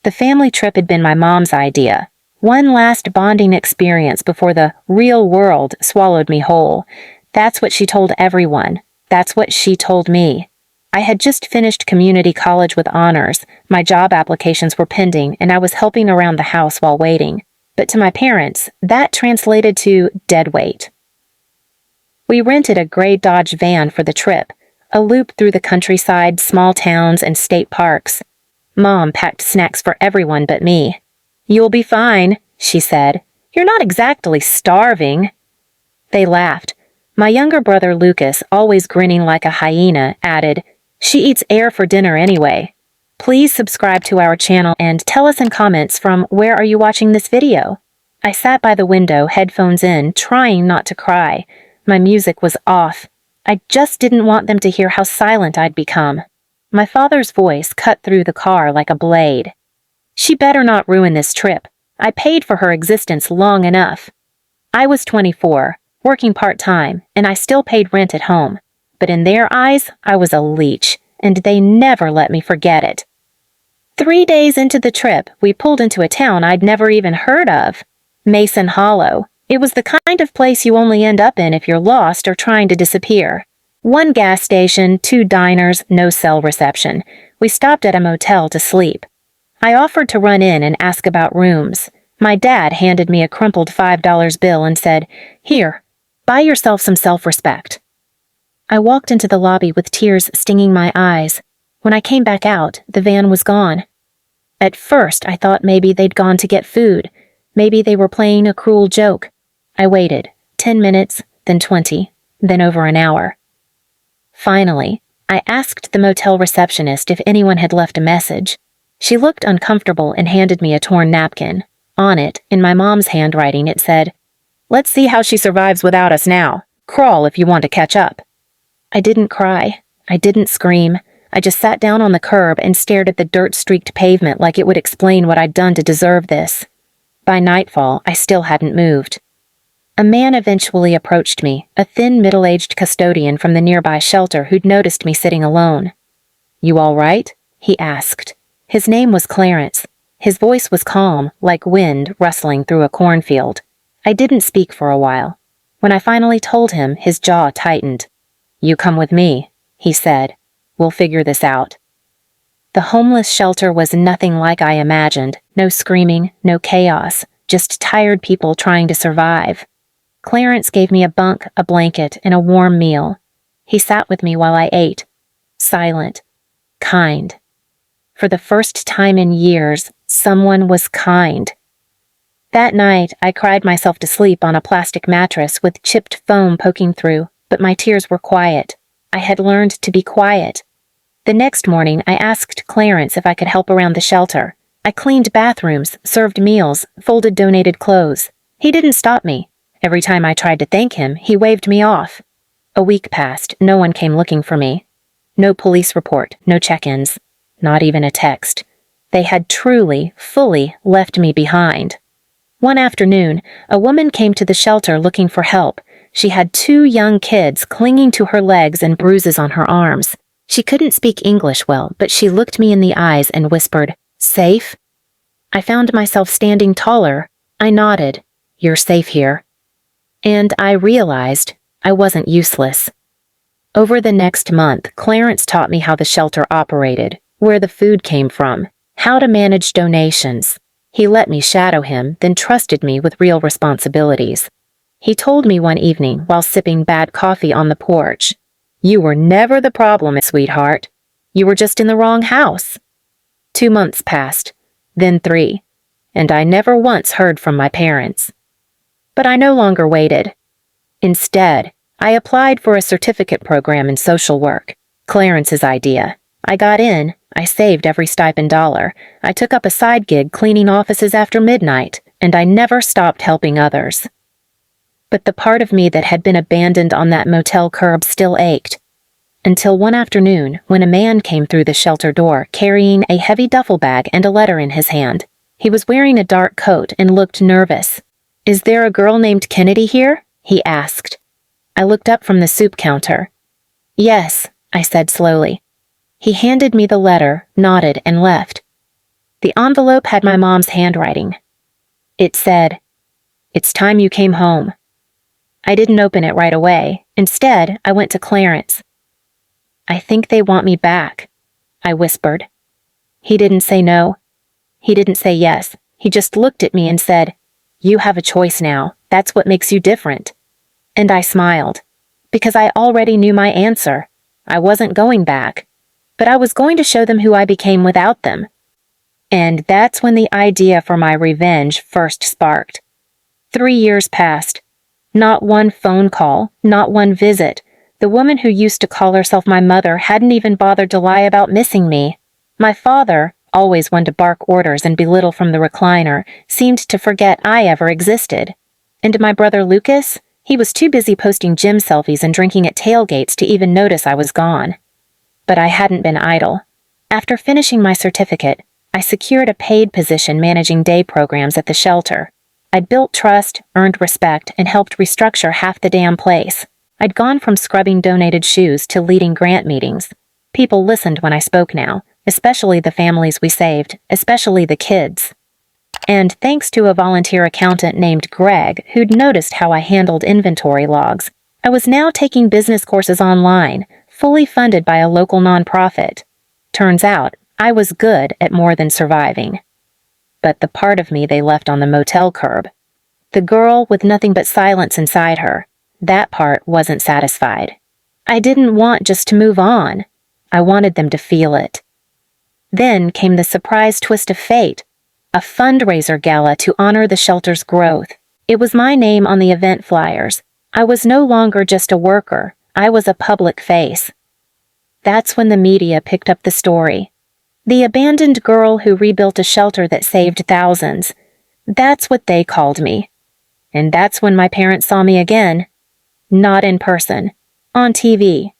The family trip had been my mom's idea. One last bonding experience before the real world swallowed me whole. That's what she told everyone. That's what she told me. I had just finished community college with honors. My job applications were pending, and I was helping around the house while waiting. But to my parents, that translated to dead weight. We rented a gray Dodge van for the trip, a loop through the countryside, small towns, and state parks. Mom packed snacks for everyone but me. "You'll be fine," she said. "You're not exactly starving." They laughed. My younger brother Lucas, always grinning like a hyena, added, "She eats air for dinner anyway." Please subscribe to our channel and tell us in comments from where are you watching this video. I sat by the window, headphones in, trying not to cry. My music was off. I just didn't want them to hear how silent I'd become. My father's voice cut through the car like a blade. "She better not ruin this trip. I paid for her existence long enough." I was 24, working part-time, and I still paid rent at home. But in their eyes, I was a leech, and they never let me forget it. 3 days into the trip, we pulled into a town I'd never even heard of. Mason Hollow. It was the kind of place you only end up in if you're lost or trying to disappear. 1 gas station, 2 diners, no cell reception. We stopped at a motel to sleep. I offered to run in and ask about rooms. My dad handed me a crumpled $5 bill and said, "Here, buy yourself some self-respect." I walked into the lobby with tears stinging my eyes. When I came back out, the van was gone. At first, I thought maybe they'd gone to get food. Maybe they were playing a cruel joke. I waited, 10 minutes, then 20, then over an hour. Finally, I asked the motel receptionist if anyone had left a message. She looked uncomfortable and handed me a torn napkin. On it, in my mom's handwriting, it said, "Let's see how she survives without us now. Crawl if you want to catch up." I didn't cry. I didn't scream. I just sat down on the curb and stared at the dirt-streaked pavement like it would explain what I'd done to deserve this. By nightfall, I still hadn't moved. A man eventually approached me, a thin, middle-aged custodian from the nearby shelter who'd noticed me sitting alone. "You all right?" he asked. His name was Clarence. His voice was calm, like wind rustling through a cornfield. I didn't speak for a while. When I finally told him, his jaw tightened. "You come with me," he said. "We'll figure this out." The homeless shelter was nothing like I imagined. No screaming, no chaos, just tired people trying to survive. Clarence gave me a bunk, a blanket, and a warm meal. He sat with me while I ate. Silent. Kind. For the first time in years, someone was kind. That night, I cried myself to sleep on a plastic mattress with chipped foam poking through, but my tears were quiet. I had learned to be quiet. The next morning, I asked Clarence if I could help around the shelter. I cleaned bathrooms, served meals, folded donated clothes. He didn't stop me. Every time I tried to thank him, he waved me off. A week passed, no one came looking for me. No police report, no check-ins, not even a text. They had truly, fully left me behind. One afternoon, a woman came to the shelter looking for help. She had 2 young kids clinging to her legs and bruises on her arms. She couldn't speak English well, but she looked me in the eyes and whispered, "Safe?" I found myself standing taller. I nodded. "You're safe here." And I realized I wasn't useless. Over the next month, Clarence taught me how the shelter operated, where the food came from, how to manage donations. He let me shadow him, then trusted me with real responsibilities. He told me one evening while sipping bad coffee on the porch, "You were never the problem, sweetheart. You were just in the wrong house." 2 months passed, then 3, and I never once heard from my parents. But I no longer waited. Instead, I applied for a certificate program in social work, Clarence's idea. I got in, I saved every stipend dollar, I took up a side gig cleaning offices after midnight, and I never stopped helping others. But the part of me that had been abandoned on that motel curb still ached. Until one afternoon, when a man came through the shelter door carrying a heavy duffel bag and a letter in his hand. He was wearing a dark coat and looked nervous. "Is there a girl named Kennedy here?" he asked. I looked up from the soup counter. "Yes," I said slowly. He handed me the letter, nodded, and left. The envelope had my mom's handwriting. It said, "It's time you came home." I didn't open it right away. Instead, I went to Clarence. "I think they want me back," I whispered. He didn't say no. He didn't say yes. He just looked at me and said, "You have a choice now. That's what makes you different." And I smiled, because I already knew my answer. I wasn't going back, but I was going to show them who I became without them. And that's when the idea for my revenge first sparked. 3 years passed. Not one phone call, not one visit. The woman who used to call herself my mother hadn't even bothered to lie about missing me. My father, always one to bark orders and belittle from the recliner, seemed to forget I ever existed. And my brother Lucas? He was too busy posting gym selfies and drinking at tailgates to even notice I was gone. But I hadn't been idle. After finishing my certificate, I secured a paid position managing day programs at the shelter. I'd built trust, earned respect, and helped restructure half the damn place. I'd gone from scrubbing donated shoes to leading grant meetings. People listened when I spoke now, especially the families we saved, especially the kids. And thanks to a volunteer accountant named Greg, who'd noticed how I handled inventory logs, I was now taking business courses online, fully funded by a local nonprofit. Turns out, I was good at more than surviving. But the part of me they left on the motel curb, the girl with nothing but silence inside her, that part wasn't satisfied. I didn't want just to move on. I wanted them to feel it. Then came the surprise twist of fate, a fundraiser gala to honor the shelter's growth. It was my name on the event flyers. I was no longer just a worker. I was a public face. That's when the media picked up the story. The abandoned girl who rebuilt a shelter that saved thousands. That's what they called me. And that's when my parents saw me again. Not in person. On TV.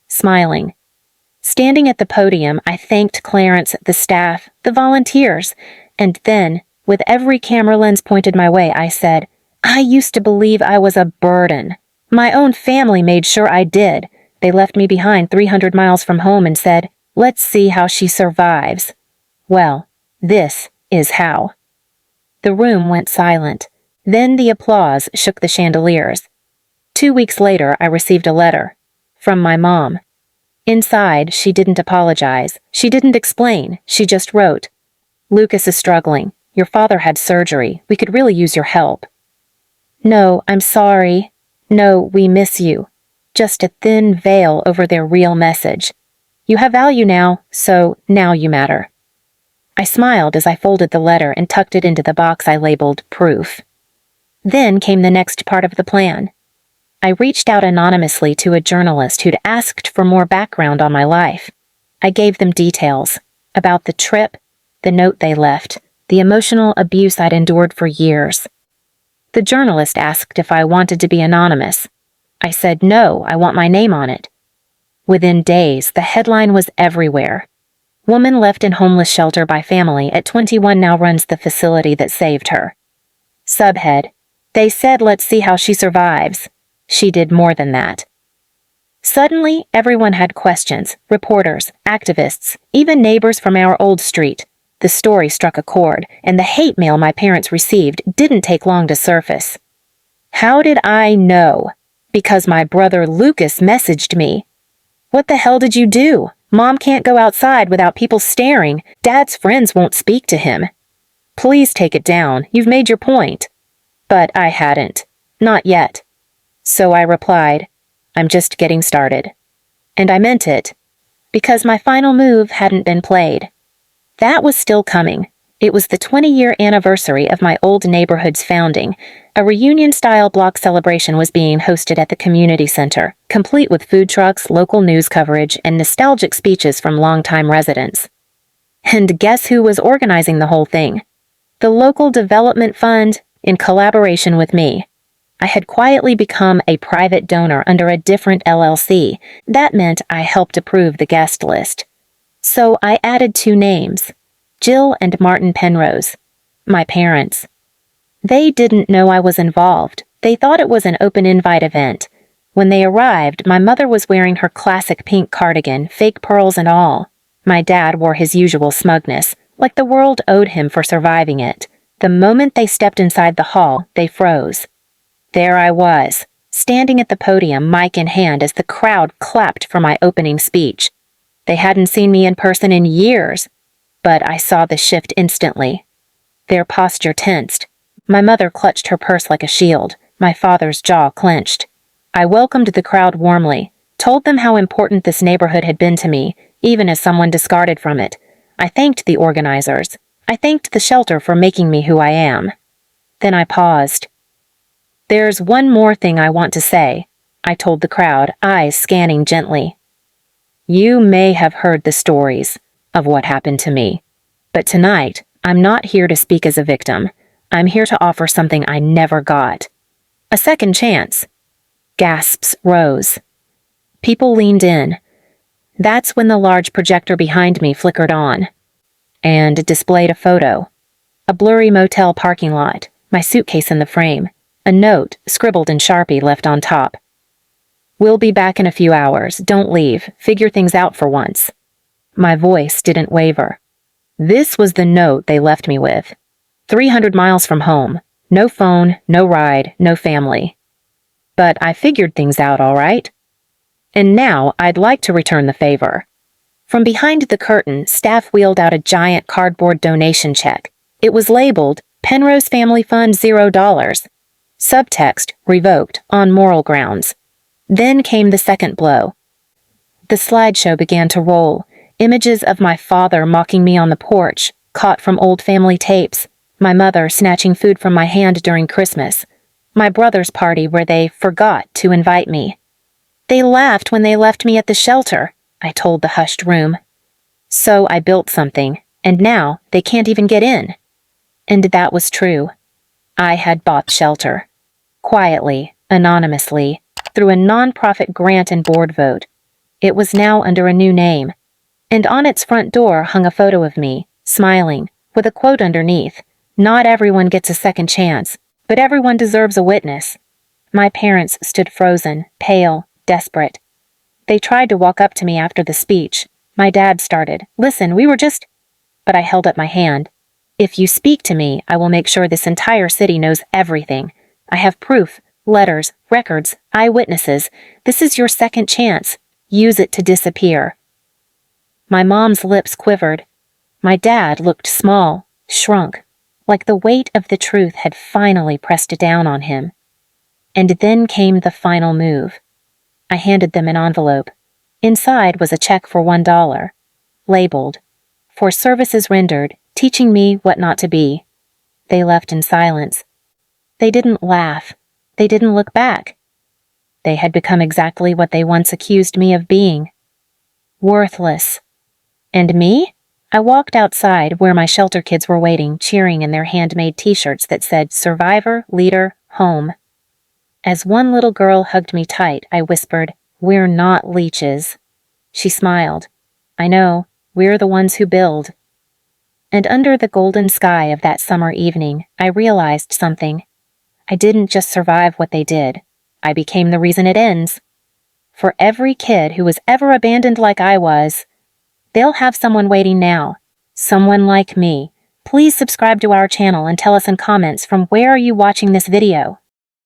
Smiling. Standing at the podium, I thanked Clarence, the staff, the volunteers, and then, with every camera lens pointed my way, I said, "I used to believe I was a burden. My own family made sure I did. They left me behind 300 miles from home and said, 'Let's see how she survives.' Well, this is how." The room went silent. Then the applause shook the chandeliers. 2 weeks later, I received a letter. From my mom. Inside, she didn't apologize. She didn't explain. She just wrote, "Lucas is struggling. Your father had surgery. We could really use your help." "No, I'm sorry. No, we miss you." Just a thin veil over their real message. "You have value now, so now you matter." I smiled as I folded the letter and tucked it into the box I labeled proof. Then came the next part of the plan. I reached out anonymously to a journalist who'd asked for more background on my life. I gave them details about the trip, the note they left, the emotional abuse I'd endured for years. The journalist asked if I wanted to be anonymous. I said no, I want my name on it. Within days, the headline was everywhere. Woman left in homeless shelter by family at 21 now runs the facility that saved her. Subhead, they said let's see how she survives. She did more than that. Suddenly, everyone had questions, reporters, activists, even neighbors from our old street. The story struck a chord, and the hate mail my parents received didn't take long to surface. How did I know? Because my brother Lucas messaged me. "What the hell did you do? Mom can't go outside without people staring. Dad's friends won't speak to him. Please take it down. You've made your point." But I hadn't. Not yet. So I replied, "I'm just getting started." And I meant it, because my final move hadn't been played. That was still coming. It was the 20-year anniversary of my old neighborhood's founding. A reunion-style block celebration was being hosted at the community center, complete with food trucks, local news coverage, and nostalgic speeches from longtime residents. And guess who was organizing the whole thing? The local development fund, in collaboration with me. I had quietly become a private donor under a different LLC. That meant I helped approve the guest list. So I added 2 names, Jill and Martin Penrose, my parents. They didn't know I was involved. They thought it was an open invite event. When they arrived, my mother was wearing her classic pink cardigan, fake pearls and all. My dad wore his usual smugness, like the world owed him for surviving it. The moment they stepped inside the hall, they froze. There I was, standing at the podium, mic in hand, as the crowd clapped for my opening speech. They hadn't seen me in person in years, but I saw the shift instantly. Their posture tensed. My mother clutched her purse like a shield. My father's jaw clenched. I welcomed the crowd warmly, told them how important this neighborhood had been to me, even as someone discarded from it. I thanked the organizers. I thanked the shelter for making me who I am. Then I paused. "There's one more thing I want to say," I told the crowd, eyes scanning gently. "You may have heard the stories of what happened to me, but tonight, I'm not here to speak as a victim. I'm here to offer something I never got. A second chance." Gasps rose. People leaned in. That's when the large projector behind me flickered on and displayed a photo. A blurry motel parking lot, my suitcase in the frame, a note scribbled in Sharpie left on top. "We'll be back in a few hours. Don't leave. Figure things out for once." My voice didn't waver. This was the note they left me with. 300 miles from home. No phone, no ride, no family. But I figured things out all right. And now I'd like to return the favor. From behind the curtain, staff wheeled out a giant cardboard donation check. It was labeled Penrose Family Fund $0. Subtext, revoked, on moral grounds. Then came the second blow. The slideshow began to roll. Images of my father mocking me on the porch, caught from old family tapes. My mother snatching food from my hand during Christmas. My brother's party where they forgot to invite me. "They laughed when they left me at the shelter," I told the hushed room. "So I built something, and now they can't even get in." And that was true. I had bought shelter. Quietly, anonymously, through a nonprofit grant and board vote. It was now under a new name. And on its front door hung a photo of me, smiling, with a quote underneath. "Not everyone gets a second chance, but everyone deserves a witness." My parents stood frozen, pale, desperate. They tried to walk up to me after the speech. My dad started, "Listen, we were just—" But I held up my hand. "If you speak to me, I will make sure this entire city knows everything. I have proof, letters, records, eyewitnesses. This is your second chance. Use it to disappear." My mom's lips quivered. My dad looked small, shrunk, like the weight of the truth had finally pressed down on him. And then came the final move. I handed them an envelope. Inside was a check for $1, labeled, "For services rendered, teaching me what not to be." They left in silence. They didn't laugh. They didn't look back. They had become exactly what they once accused me of being. Worthless. And me? I walked outside where my shelter kids were waiting, cheering in their handmade t-shirts that said "Survivor, Leader, Home." As one little girl hugged me tight, I whispered, "We're not leeches." She smiled. "I know, we're the ones who build." And under the golden sky of that summer evening, I realized something. I didn't just survive what they did. I became the reason it ends. For every kid who was ever abandoned like I was, they'll have someone waiting now. Someone like me. Please subscribe to our channel and tell us in comments from where are you watching this video.